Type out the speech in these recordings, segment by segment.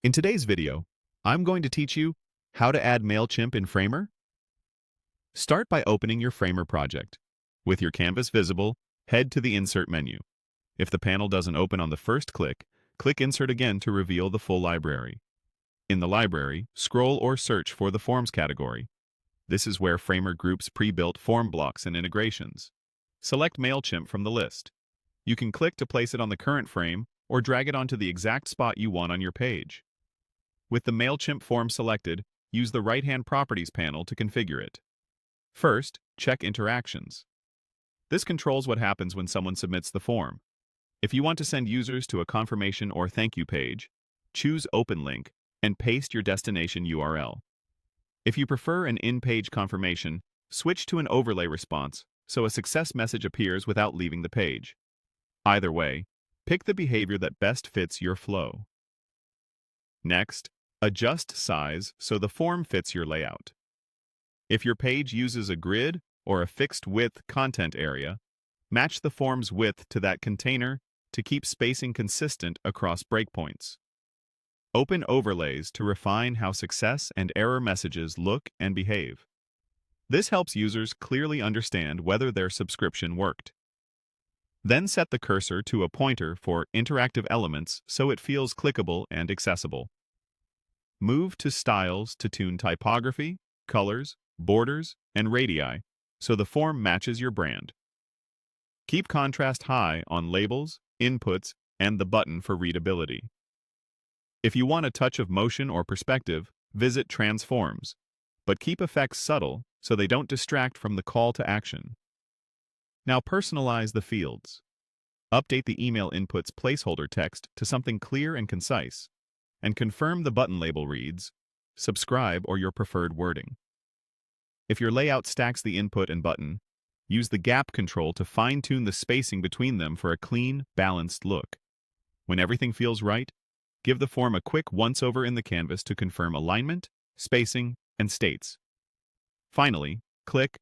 In today's video, I'm going to teach you how to add Mailchimp in Framer. Start by opening your Framer project. With your canvas visible, head to the Insert menu. If the panel doesn't open on the first click, click Insert again to reveal the full library. In the library, scroll or search for the Forms category. This is where Framer groups pre-built form blocks and integrations. Select Mailchimp from the list. You can click to place it on the current frame or drag it onto the exact spot you want on your page. With the Mailchimp form selected, use the right-hand Properties panel to configure it. First, check Interactions. This controls what happens when someone submits the form. If you want to send users to a confirmation or thank you page, choose Open Link and paste your destination URL. If you prefer an in-page confirmation, switch to an overlay response so a success message appears without leaving the page. Either way, pick the behavior that best fits your flow. Next, adjust size so the form fits your layout. If your page uses a grid or a fixed width content area, match the form's width to that container to keep spacing consistent across breakpoints. Open Overlays to refine how success and error messages look and behave. This helps users clearly understand whether their subscription worked. Then set the cursor to a pointer for interactive elements so it feels clickable and accessible. Move to Styles to tune typography, colors, borders, and radii so the form matches your brand. Keep contrast high on labels, inputs, and the button for readability. If you want a touch of motion or perspective, visit Transforms, but keep effects subtle so they don't distract from the call to action. Now personalize the fields. Update the email input's placeholder text to something clear and concise, and confirm the button label reads, subscribe or your preferred wording. If your layout stacks the input and button, use the gap control to fine-tune the spacing between them for a clean, balanced look. When everything feels right, give the form a quick once-over in the canvas to confirm alignment, spacing, and states. Finally, click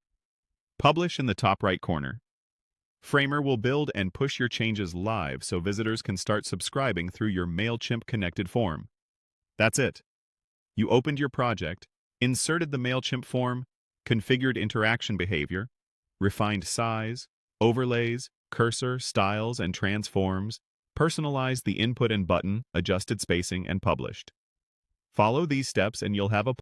Publish in the top right corner. Framer will build and push your changes live so visitors can start subscribing through your Mailchimp connected form. That's it. You opened your project, inserted the Mailchimp form, configured interaction behavior, refined size, overlays, cursor, styles, and transforms, personalized the input and button, adjusted spacing, and published. Follow these steps and you'll have a